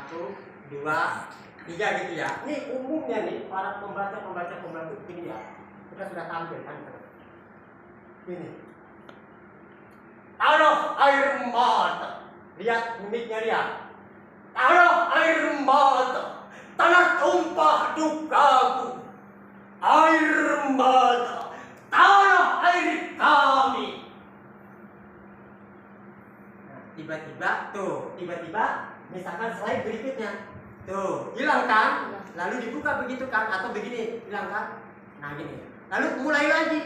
1, 2, 3 gitu ya. Ini umumnya nih para pembaca begini ya. Kita sudah tampil kan. Ini. Taruh air mata. Lihat mimiknya dia. Taruh air mata. Tanah tumpah dukaku. Air mata. Taruh air kami. Tiba-tiba misalkan slide berikutnya tuh hilang kan, lalu dibuka begitu kan, atau begini hilang kan, nah gini, lalu mulai lagi.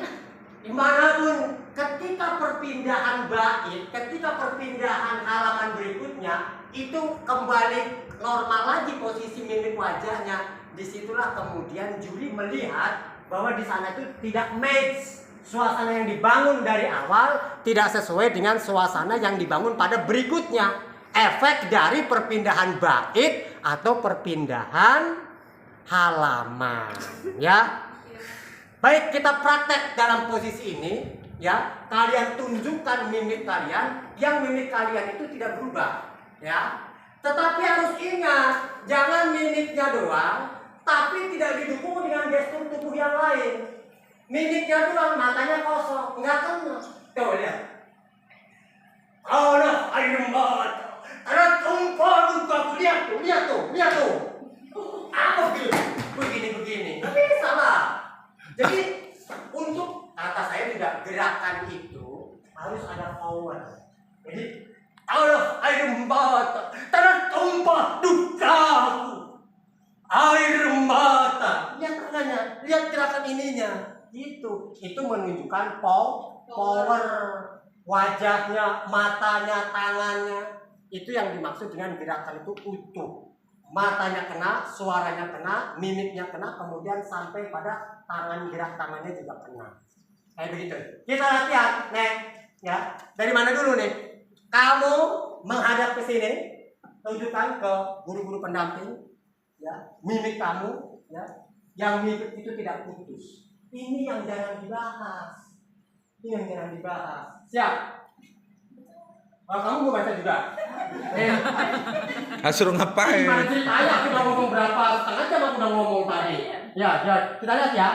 Dimanapun ketika perpindahan bait, ketika perpindahan halaman berikutnya itu kembali normal lagi posisi mimik wajahnya, disitulah kemudian juri melihat bahwa di sana itu tidak match. Suasana yang dibangun dari awal tidak sesuai dengan suasana yang dibangun pada berikutnya. Efek dari perpindahan bait atau perpindahan halaman, ya. Baik, kita praktek dalam posisi ini, ya. Kalian tunjukkan mimik kalian, yang mimik kalian itu tidak berubah, ya. Tetapi harus ingat, jangan mimiknya doang, tapi tidak didukung dengan gestur tubuh yang lain. Mimiknya doang, matanya kosong, nggak kena. Tuh lihat. Tanah air mata, tanah tumpah dukaku. Lihat tuh. Apa begini? Tapi salah. Jadi untuk kata saya juga gerakan itu harus ada power. Jadi tanah air mata, tanah tumpah dukaku. Air mata. Lihat tangannya, lihat gerakan ininya. Itu menunjukkan power wajahnya, matanya, tangannya. Itu yang dimaksud dengan gerakan itu utuh. Matanya kena, suaranya kena, mimiknya kena, kemudian sampai pada gerak tangannya juga kena. Kayak begitu. Kita latihan, Nek. Ya, dari mana dulu nih? Kamu menghadap ke sini, tunjukkan ke guru-guru pendamping, ya, mimik kamu, ya, yang mimik itu tidak putus. Ini yang jangan dibahas. Siap? Oh, kamu mau baca juga? Suruh ngapain? Gimana ceritanya? Aku udah ngomong berapa setengah jam aku udah ngomong tadi. Ya, kita lihat ya.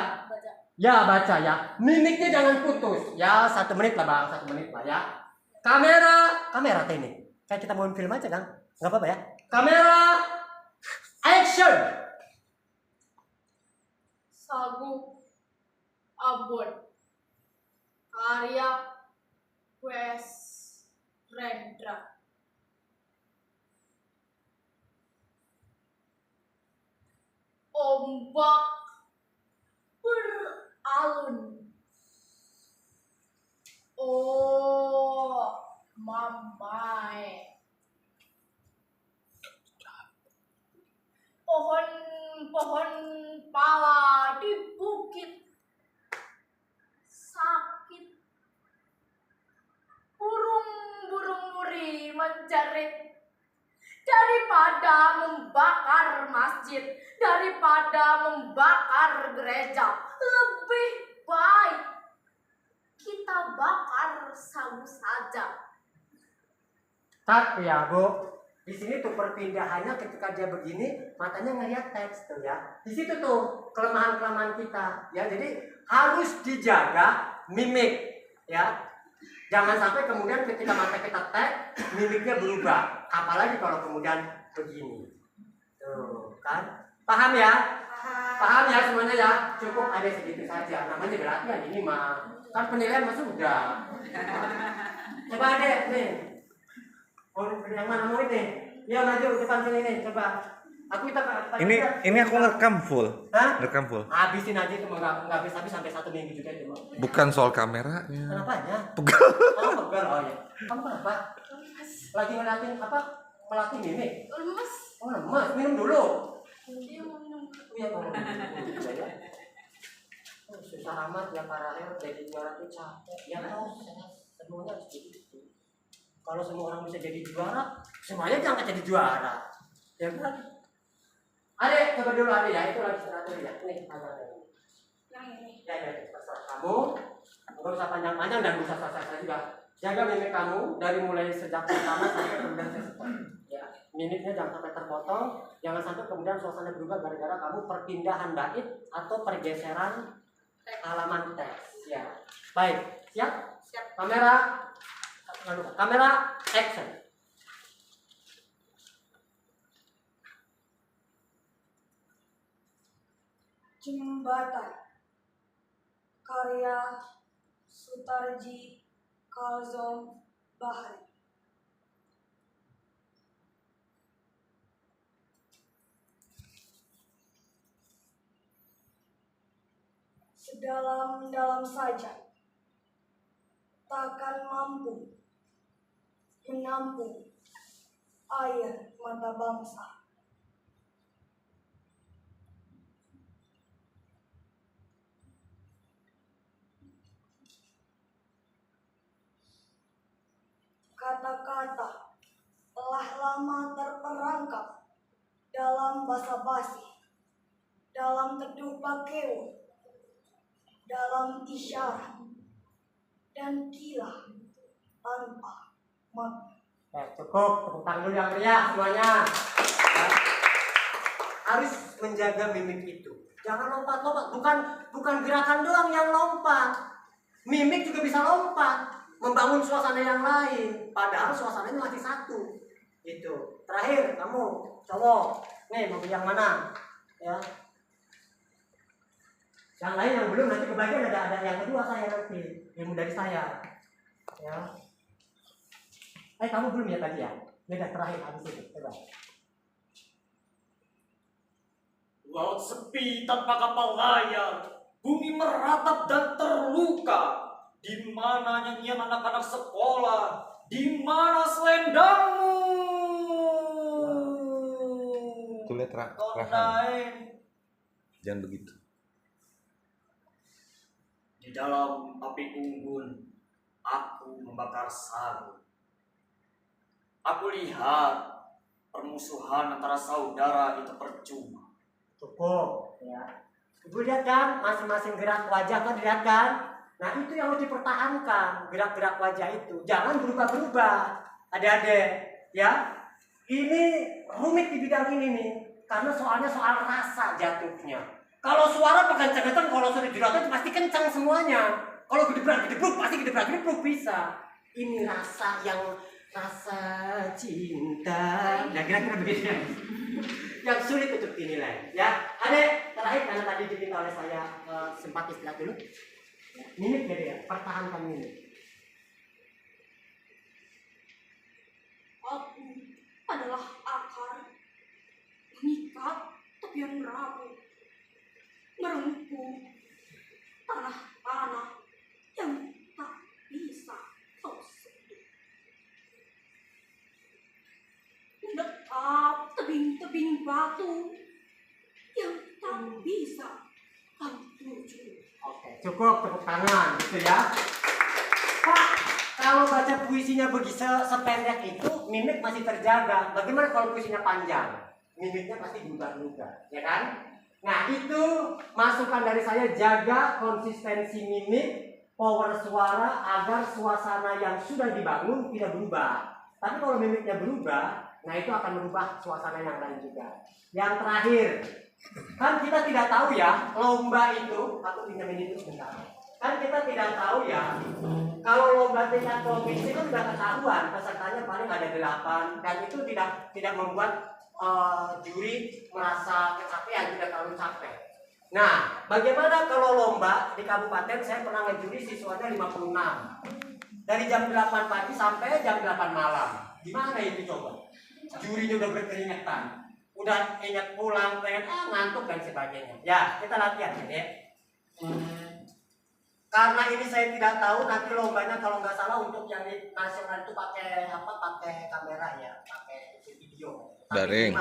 Ya, baca ya. Mimiknya jangan putus. Ya, 1 menit lah bang, 1 menit lah ya. Kamera ini. Kayak kita mau film aja kan? Nggak apa-apa ya. Kamera, action. Sagu Abon karya Wes Rendra. Ombak beralun. Oh mamai. Pohon pala di bukit sakit. Burung nuri menjerit. Daripada membakar masjid, daripada membakar gereja, lebih baik kita bakar sagu saja. Tapi ya Bu, di sini tuh perpindahannya ketika dia begini, matanya ngelihat teks tuh ya. Di situ tuh kelemahan kita ya. Jadi harus dijaga mimik ya. Jangan sampai kemudian ketika mata kita teks, mimiknya berubah. Apalagi kalau kemudian begini. Tuh kan? Paham ya? Paham ya semuanya ya? Cukup ada segitu saja. Namanya berlatihan ini mah. Kan penilaian mah sudah. Coba deh nih. Oh, yang mana mau ini? Ya maju depan sini nih, coba. Aku Ini aku ngerekam full. Hah? Ngerekam full. Habisin aja itu nggak habis sampai 1 minggu juga itu. Bukan soal kameranya. Kenapanya? Pegal. Oh, pegal. Oh ya. Kamu kenapa? Lagi ngeliatin apa? Melatih mimik. Lemes. Oh, lemas. Minum dulu. Dia mau minum. Iya, ya. Oh, susah amat ya para jadi juara itu capek. Ya tahu, semuanya harus begitu. Kalau semua orang bisa jadi juara, semuanya jangan jadi juara. Ya kan? Adek, coba dulu adek ya, itu lagi teratur ya. Nih, ada. Yang ini. Ya, terserah kamu. Nggak usah panjang-panjang dan bisa sah-sah juga. Jaga mimik kamu dari mulai sejak pertama sampai kemudian selesai. Ya, mimiknya jangan sampai terpotong, jangan sampai kemudian suasana berubah gara-gara kamu perpindahan bait atau pergeseran halaman teks. Ya, baik, siap? Siap. Kamera, action. Jembatan karya Sutarji Kalzom Bahri. Sedalam-dalam saja takkan mampu menampung air mata bangsa. Kata-kata telah lama terperangkap dalam basa-basi, dalam teduh bakeu, dalam isyarat, dan gila tanpa makna. Ya, cukup, tepuk tangan dulu yang meriah semuanya. Ya. Harus menjaga mimik itu. Jangan lompat-lompat, bukan gerakan doang yang lompat. Mimik juga bisa lompat, membangun suasana yang lain. Padahal suasananya masih satu. Itu. Terakhir, kamu cowok, nih mau yang mana? Ya. Yang lain yang belum nanti kebagian ada yang kedua saya nanti, ilmu dari saya. Ya. Kamu belum ya tadi ya? Beda terakhir habis itu. Coba. Laut sepi tanpa kapal layar, bumi meratap dan terluka. Di mana nyanyian anak-anak sekolah? Di mana selendangmu? Tuh lihat Raham. Kondain. Jangan begitu. Di dalam api unggun, aku membakar sagu. Aku lihat permusuhan antara saudara itu percuma. Cukup. Ya. Ibu lihat kan, masing-masing gerak wajah kan dilihat kan? Nah itu yang harus dipertahankan, gerak-gerak wajah itu. Jangan berubah-berubah. Adik-adik, ya. Ini rumit di bidang ini nih, karena soalnya soal rasa jatuhnya. Kalau suara kencang-kencang, kalau suara jerotan pasti kencang semuanya. Kalau gedebrak-gedebruk pasti gedebrak-gedebruk bisa. Ini rasa cinta. Ya kira-kira begitu ya. Yang sulit untuk dinilai. Ya, Adek, terakhir karena tadi diminta oleh saya sempat istirahat dulu. Ya, mimik jadi ya, pertahankan mimik. Aku adalah akar, mengikat tepian rapuh, merengkuh tanah-tanah yang tak bisa kau sentuh. Mendekap tebing-tebing batu yang tak bisa kau tuju. Oke, cukup tepuk tangan gitu ya. Pak, kalau baca puisinya begitu sependek itu, mimik masih terjaga. Bagaimana kalau puisinya panjang? Mimiknya pasti berubah-ubah, ya kan? Nah, itu masukan dari saya, jaga konsistensi mimik, power suara agar suasana yang sudah dibangun tidak berubah. Tapi kalau mimiknya berubah, nah itu akan merubah suasana yang lain juga. Yang terakhir, kan kita tidak tahu ya, lomba itu, aku pinjamin itu sebentar. Kan kita tidak tahu ya, kalau lomba tingkat provinsi itu sudah ketahuan, pesertanya paling ada 8, dan itu tidak membuat juri merasa kecapean, tidak terlalu capek. Nah, bagaimana kalau lomba di kabupaten, saya pernah ngejuri siswanya 56. Dari jam 8 pagi sampai jam 8 malam. Gimana itu coba? Jurinya udah berkeringetan, udah ingat pulang, pengen ngantuk dan sebagainya. Ya, kita latihan ya. Karena ini saya tidak tahu nanti lombanya kalau nggak salah untuk yang nasional itu pakai apa? Pakai kamera ya, pakai video. Daring.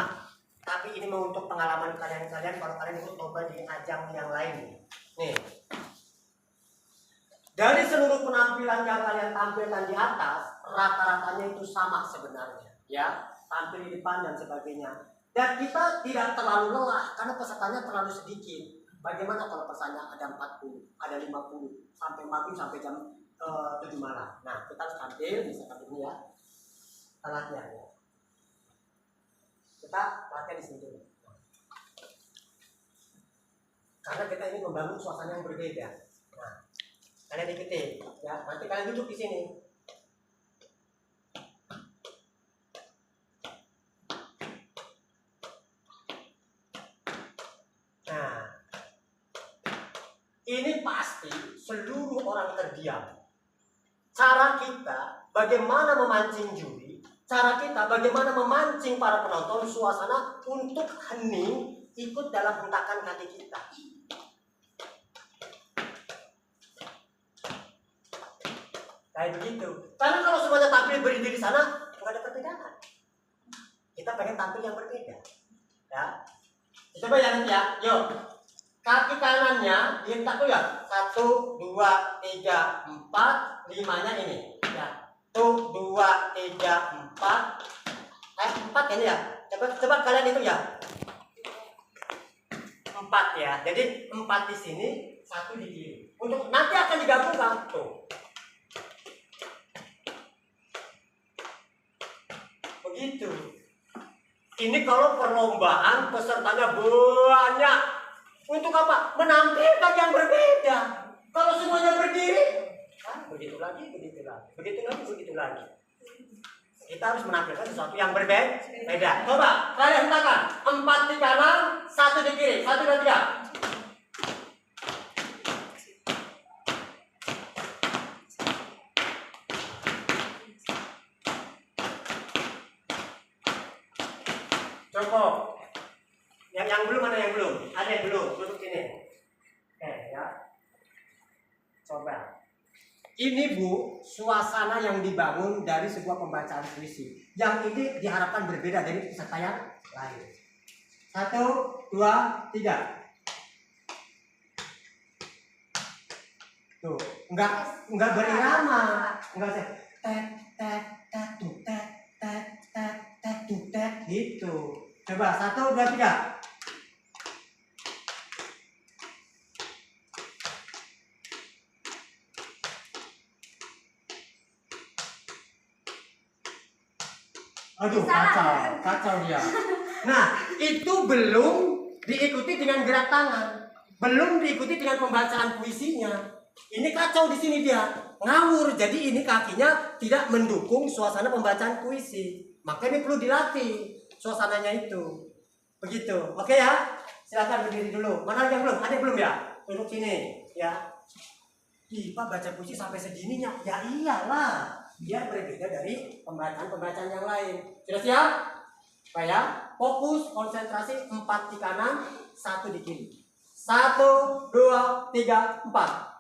Tapi ini mau untuk pengalaman kalian-kalian kalau kalian ikut lomba di ajang yang lain. Nih. Dari seluruh penampilan yang kalian tampilkan di atas, rata-ratanya itu sama sebenarnya, ya. Tampil di depan dan sebagainya. Dan kita tidak terlalu lelah karena pesertanya terlalu sedikit. Bagaimana kalau pesertanya ada 40, ada 50, sampai maghrib sampai jam 7 malam. Nah, kita harus tampil, misalkan ini ya. Alatnya ya. Kita latihan di sini dulu. Karena kita ini membangun suasana yang berbeda. Nah, kalian ikuti, ya. Nanti kalian duduk di sini. Nah, ini pasti seluruh orang terdiam. Cara kita bagaimana memancing juri, cara kita bagaimana memancing para penonton suasana untuk hening ikut dalam hentakan kaki kita. Kayak begitu. Karena kalau semuanya tampil berdiri di sana, nggak ada perbedaan. Kita pengen tampil yang berbeda. Ya. Coba ya nanti ya. Yuk. Kaki kanannya dihentak tuh ya. 1, 2, 3, 4. 5-nya ini. Ya. 1, 2, 3, 4. 4 ini ya. Coba kalian itu ya. 4 ya. Jadi 4 di sini, 1 di kiri. Untuk nanti akan digabungkan tuh. Begitu. Ini kalau perlombaan pesertanya banyak. Untuk apa? Menampilkan yang berbeda. Kalau semuanya berdiri, begitu lagi, begitu lagi, begitu lagi, begitu lagi. Kita harus menampilkan sesuatu yang berbeda. Coba kalian hentakan. 4 di kanan, 1 di kiri. 1, 2, 3. Cukup. Yang belum, mana yang belum? Ada yang belum, duduk sini. Oke ya. Coba. Ini Bu, suasana yang dibangun dari sebuah pembacaan puisi. Yang ini diharapkan berbeda dari peserta yang lain. 1, 2, 3. Tuh, enggak berirama, enggak sih. Tet tet tet tuh tet tet tet tet tuh tet gitu. Coba 1, 2, 3. Aduh, kacau dia. Nah, itu belum diikuti dengan gerak tangan, belum diikuti dengan pembacaan puisinya. Ini kacau di sini dia, ngawur. Jadi ini kakinya tidak mendukung suasana pembacaan puisi. Maka ini perlu dilatih suasananya itu. Begitu. Oke ya? Silakan berdiri dulu. Mana yang belum? Ada yang belum ya? Duduk sini, ya. Pak baca puisi sampai segininya. Ya iyalah. Biar berbeda dari pembacaan-pembacaan yang lain. Sudah siap? Pak ya, fokus, konsentrasi. 4 di kanan, 1 di kiri. 1, 2, 3, 4.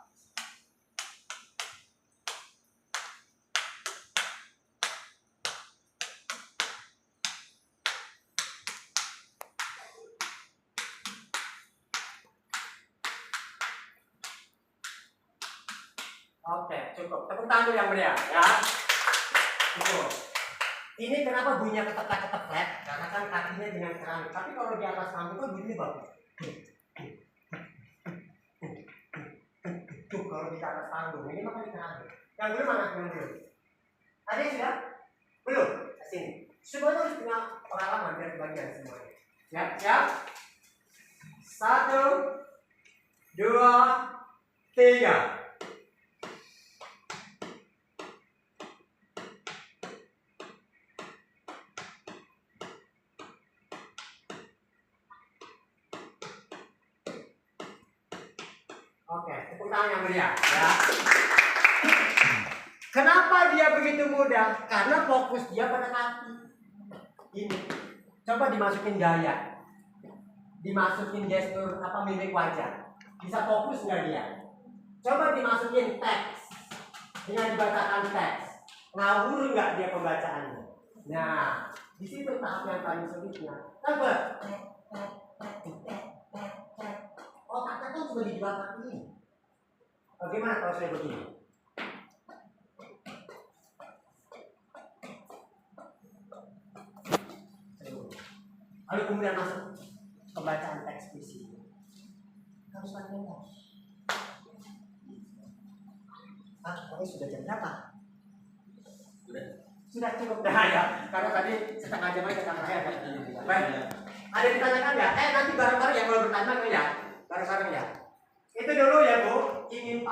Oke, cukup. Tepuk tangan dulu yang meriah, ya. Cukup. Ini kenapa bunyinya keteplek-keteplek? Karena kan kakinya dengan keramik. Tapi kalau di atas panggung kan bunyinya bagus. Tuh, kalau di atas panggung ini maka di keramik. Yang belum mana? Yang belum. Ada yang sudah? Belum. Sini. Semuanya harus punya pengalaman dari bagian semuanya. Siap, siap. 1, 2, 3. Oke, tepuk tangan yang meriah, ya. Kenapa dia begitu mudah? Karena fokus dia pada kaki. Ini. Coba dimasukin gaya. Dimasukin gestur mimik wajah. Bisa fokus nggak dia? Coba dimasukin teks. Dengan dibacakan teks. Ngawur nggak dia pembacaannya? Nah, di situ tahap yang paling sulitnya. Coba. Otaknya kan cuma di 2 kaki ini. Bagaimana kalau saya begini? Lalu kemudian masuk pembacaan teks puisi. Harus pakai nos. Ini sudah jam berapa? Sudah cukup dah ya. Karena tadi setengah jam aja kata saya. Baik. Ada yang ditanyakan ya? Nanti bareng-bareng ya kalau bertanya ya. Bareng-bareng ya. Itu dulu ya Bu. Ingin